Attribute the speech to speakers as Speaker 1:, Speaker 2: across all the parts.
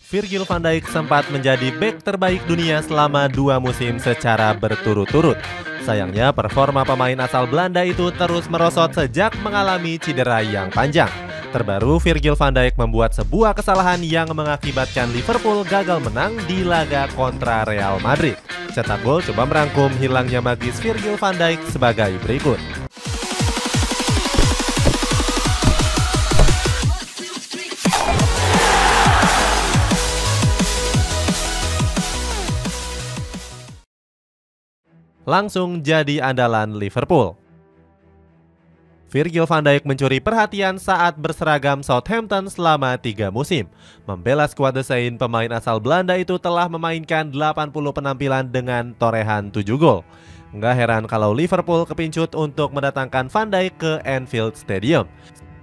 Speaker 1: Virgil van Dijk sempat menjadi bek terbaik dunia selama 2 musim secara berturut-turut. Sayangnya performa pemain asal Belanda itu terus merosot sejak mengalami cedera yang panjang. Terbaru, Virgil van Dijk membuat sebuah kesalahan yang mengakibatkan Liverpool gagal menang di laga kontra Real Madrid. Cetak Gol coba merangkum hilangnya magis Virgil van Dijk sebagai berikut. Langsung jadi andalan Liverpool. Virgil van Dijk mencuri perhatian saat berseragam Southampton selama 3 musim. Membela skuad The Saints, pemain asal Belanda itu telah memainkan 80 penampilan dengan torehan 7 gol. Nggak heran kalau Liverpool kepincut untuk mendatangkan Van Dijk ke Anfield Stadium.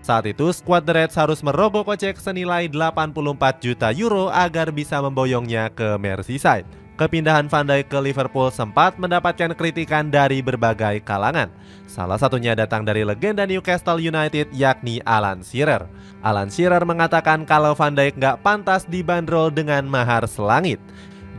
Speaker 1: Saat itu, skuad The Reds harus merogoh kocek senilai 84 juta euro agar bisa memboyongnya ke Merseyside. Kepindahan Van Dijk ke Liverpool sempat mendapatkan kritikan dari berbagai kalangan. Salah satunya datang dari legenda Newcastle United, yakni Alan Shearer. Alan Shearer mengatakan kalau Van Dijk nggak pantas dibanderol dengan mahar selangit.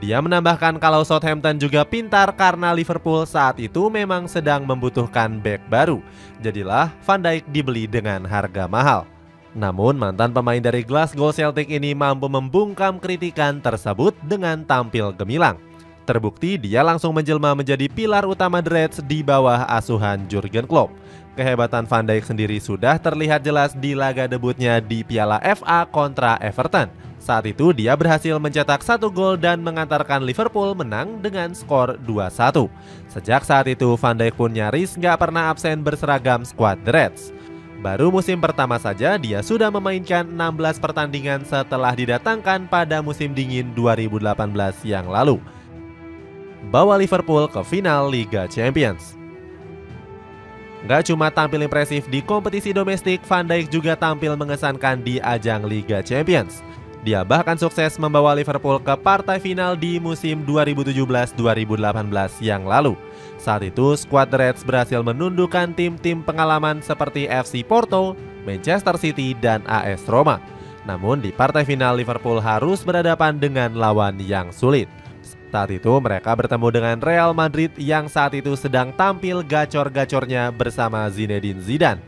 Speaker 1: Dia menambahkan kalau Southampton juga pintar karena Liverpool saat itu memang sedang membutuhkan bek baru. Jadilah Van Dijk dibeli dengan harga mahal. Namun mantan pemain dari Glasgow Celtic ini mampu membungkam kritikan tersebut dengan tampil gemilang. Terbukti dia langsung menjelma menjadi pilar utama The Reds di bawah asuhan Jurgen Klopp. Kehebatan Van Dijk sendiri sudah terlihat jelas di laga debutnya di Piala FA kontra Everton. Saat itu dia berhasil mencetak 1 gol dan mengantarkan Liverpool menang dengan skor 2-1. Sejak saat itu Van Dijk pun nyaris nggak pernah absen berseragam skuad The Reds. Baru musim pertama saja dia sudah memainkan 16 pertandingan setelah didatangkan pada musim dingin 2018 yang lalu. Bawa Liverpool ke final Liga Champions. Gak cuma tampil impresif di kompetisi domestik, Van Dijk juga tampil mengesankan di ajang Liga Champions. Dia bahkan sukses membawa Liverpool ke partai final di musim 2017-2018 yang lalu. Saat itu, skuad The Reds berhasil menundukkan tim-tim pengalaman seperti FC Porto, Manchester City, dan AS Roma. Namun di partai final Liverpool harus berhadapan dengan lawan yang sulit. Saat itu mereka bertemu dengan Real Madrid yang saat itu sedang tampil gacor-gacornya bersama Zinedine Zidane.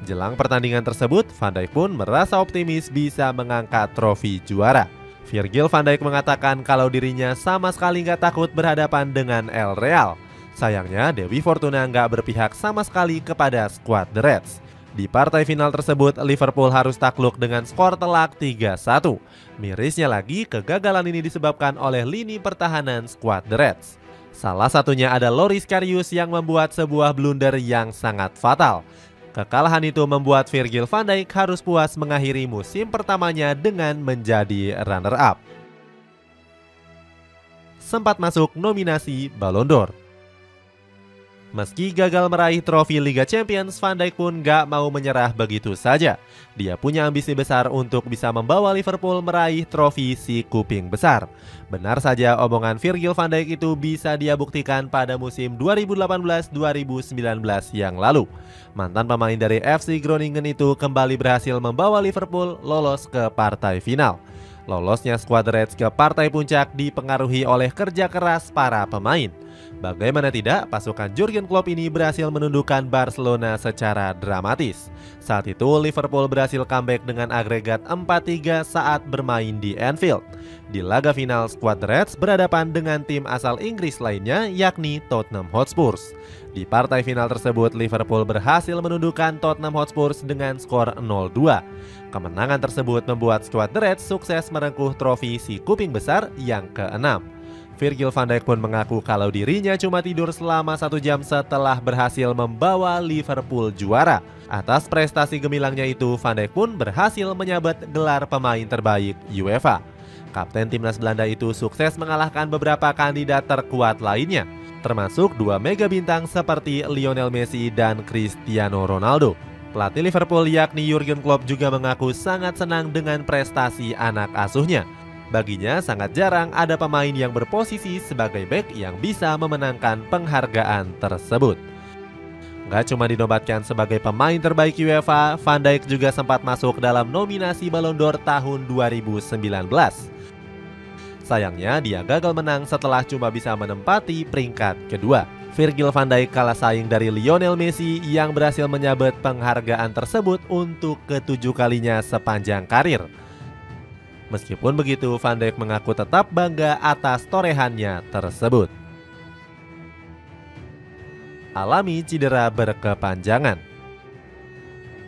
Speaker 1: Jelang pertandingan tersebut, Van Dijk pun merasa optimis bisa mengangkat trofi juara. Virgil van Dijk mengatakan kalau dirinya sama sekali nggak takut berhadapan dengan El Real. Sayangnya, Dewi Fortuna nggak berpihak sama sekali kepada skuad The Reds. Di partai final tersebut, Liverpool harus takluk dengan skor telak 3-1. Mirisnya lagi, kegagalan ini disebabkan oleh lini pertahanan skuad The Reds. Salah satunya ada Loris Karius yang membuat sebuah blunder yang sangat fatal. Kekalahan itu membuat Virgil van Dijk harus puas mengakhiri musim pertamanya dengan menjadi runner-up. Sempat masuk nominasi Ballon d'Or. Meski gagal meraih trofi Liga Champions, Van Dijk pun gak mau menyerah begitu saja. Dia punya ambisi besar untuk bisa membawa Liverpool meraih trofi si kuping besar. Benar saja omongan Virgil van Dijk itu bisa dia buktikan pada musim 2018-2019 yang lalu. Mantan pemain dari FC Groningen itu kembali berhasil membawa Liverpool lolos ke partai final. Lolosnya skuad Reds ke partai puncak dipengaruhi oleh kerja keras para pemain. Bagaimana tidak, pasukan Jurgen Klopp ini berhasil menundukkan Barcelona secara dramatis. Saat itu Liverpool berhasil comeback dengan agregat 4-3 saat bermain di Anfield. Di laga final, skuad Reds berhadapan dengan tim asal Inggris lainnya, yakni Tottenham Hotspur. Di partai final tersebut, Liverpool berhasil menundukkan Tottenham Hotspur dengan skor 0-2. Kemenangan tersebut membuat skuad The Reds sukses merengkuh trofi si kuping besar yang ke-6. Virgil van Dijk pun mengaku kalau dirinya cuma tidur selama 1 jam setelah berhasil membawa Liverpool juara. Atas prestasi gemilangnya itu, Van Dijk pun berhasil menyabet gelar pemain terbaik UEFA. Kapten timnas Belanda itu sukses mengalahkan beberapa kandidat terkuat lainnya, termasuk 2 mega bintang seperti Lionel Messi dan Cristiano Ronaldo. Pelatih Liverpool yakni Jurgen Klopp juga mengaku sangat senang dengan prestasi anak asuhnya. Baginya sangat jarang ada pemain yang berposisi sebagai bek yang bisa memenangkan penghargaan tersebut. Gak cuma dinobatkan sebagai pemain terbaik UEFA, Van Dijk juga sempat masuk dalam nominasi Ballon d'Or tahun 2019. Sayangnya dia gagal menang setelah cuma bisa menempati peringkat kedua. Virgil van Dijk kalah saing dari Lionel Messi yang berhasil menyabet penghargaan tersebut untuk ke-7 kalinya sepanjang karir. Meskipun begitu, Van Dijk mengaku tetap bangga atas torehannya tersebut. Alami cedera berkepanjangan.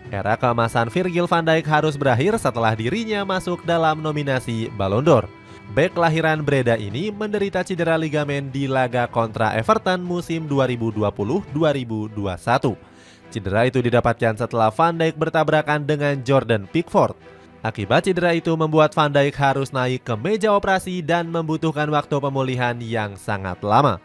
Speaker 1: Era keemasan Virgil van Dijk harus berakhir setelah dirinya masuk dalam nominasi Ballon d'Or. Bek kelahiran Breda ini menderita cedera ligamen di laga kontra Everton musim 2020-2021. Cedera itu didapatkan setelah Van Dijk bertabrakan dengan Jordan Pickford. Akibat cedera itu membuat Van Dijk harus naik ke meja operasi dan membutuhkan waktu pemulihan yang sangat lama.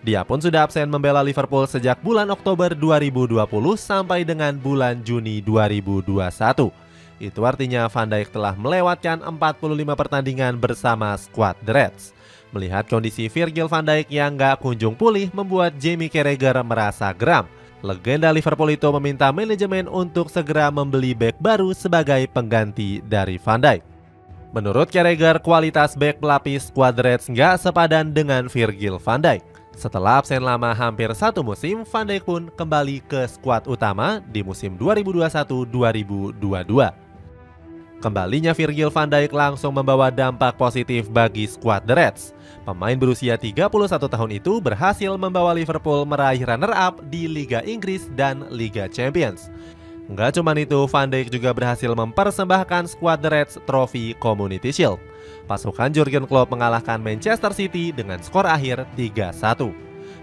Speaker 1: Dia pun sudah absen membela Liverpool sejak bulan Oktober 2020 sampai dengan bulan Juni 2021. Itu artinya Van Dijk telah melewatkan 45 pertandingan bersama skuad The Reds. Melihat kondisi Virgil van Dijk yang gak kunjung pulih membuat Jamie Carragher merasa geram. Legenda Liverpool itu meminta manajemen untuk segera membeli bek baru sebagai pengganti dari Van Dijk. Menurut Carragher, kualitas bek pelapis skuad The Reds gak sepadan dengan Virgil van Dijk. Setelah absen lama hampir 1 musim, Van Dijk pun kembali ke skuad utama di musim 2021-2022. Kembalinya Virgil van Dijk langsung membawa dampak positif bagi skuad The Reds. Pemain berusia 31 tahun itu berhasil membawa Liverpool meraih runner-up di Liga Inggris dan Liga Champions. Nggak cuma itu, Van Dijk juga berhasil mempersembahkan skuad The Reds trofi Community Shield. Pasukan Jurgen Klopp mengalahkan Manchester City dengan skor akhir 3-1.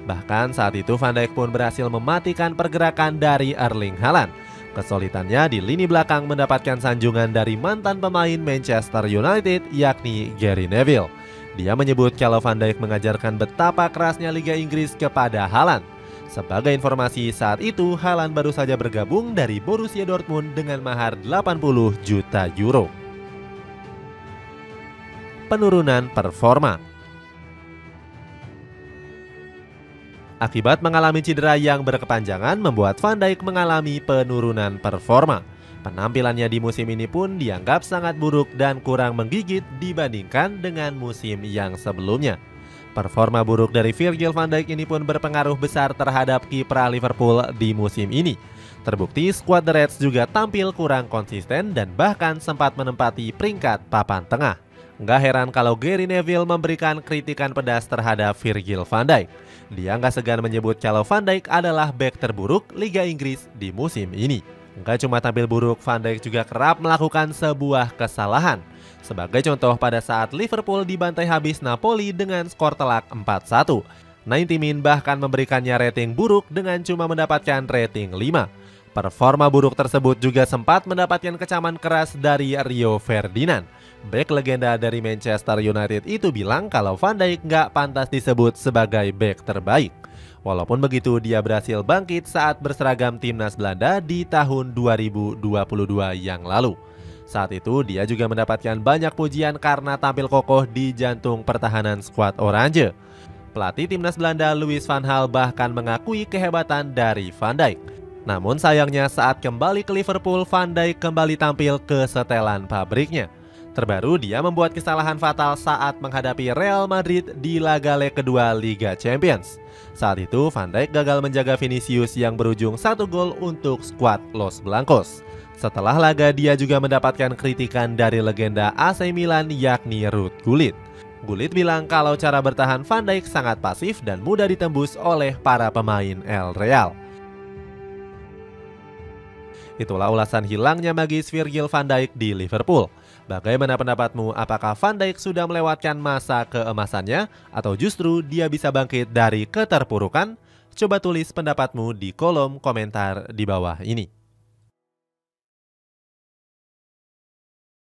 Speaker 1: Bahkan saat itu Van Dijk pun berhasil mematikan pergerakan dari Erling Haaland. Kesulitannya di lini belakang mendapatkan sanjungan dari mantan pemain Manchester United yakni Gary Neville. Dia menyebut kalau Van Dijk mengajarkan betapa kerasnya Liga Inggris kepada Haaland. Sebagai informasi, saat itu Haaland baru saja bergabung dari Borussia Dortmund dengan mahar 80 juta euro. Penurunan performa. Akibat mengalami cedera yang berkepanjangan membuat Van Dijk mengalami penurunan performa. Penampilannya di musim ini pun dianggap sangat buruk dan kurang menggigit dibandingkan dengan musim yang sebelumnya. Performa buruk dari Virgil van Dijk ini pun berpengaruh besar terhadap kiprah Liverpool di musim ini. Terbukti skuad The Reds juga tampil kurang konsisten dan bahkan sempat menempati peringkat papan tengah. Nggak heran kalau Gary Neville memberikan kritikan pedas terhadap Virgil van Dijk. Dia nggak segan menyebut kalau Van Dijk adalah bek terburuk Liga Inggris di musim ini. Nggak cuma tampil buruk, Van Dijk juga kerap melakukan sebuah kesalahan. Sebagai contoh, pada saat Liverpool dibantai habis Napoli dengan skor telak 4-1. 90 Min bahkan memberikannya rating buruk dengan cuma mendapatkan rating 5. Performa buruk tersebut juga sempat mendapatkan kecaman keras dari Rio Ferdinand. Bek legenda dari Manchester United itu bilang kalau Van Dijk nggak pantas disebut sebagai bek terbaik. Walaupun begitu, dia berhasil bangkit saat berseragam timnas Belanda di tahun 2022 yang lalu. Saat itu dia juga mendapatkan banyak pujian karena tampil kokoh di jantung pertahanan skuad Oranje. Pelatih timnas Belanda Louis van Gaal bahkan mengakui kehebatan dari Van Dijk. Namun sayangnya saat kembali ke Liverpool, Van Dijk kembali tampil ke setelan pabriknya. Terbaru, dia membuat kesalahan fatal saat menghadapi Real Madrid di laga leg kedua Liga Champions. Saat itu, Van Dijk gagal menjaga Vinicius yang berujung 1 gol untuk skuad Los Blancos. Setelah laga, dia juga mendapatkan kritikan dari legenda AC Milan yakni Ruud Gullit. Gullit bilang kalau cara bertahan Van Dijk sangat pasif dan mudah ditembus oleh para pemain El Real. Itulah ulasan hilangnya magis Virgil van Dijk di Liverpool. Bagaimana pendapatmu? Apakah Van Dijk sudah melewatkan masa keemasannya atau justru dia bisa bangkit dari keterpurukan? Coba tulis pendapatmu di kolom komentar di bawah ini.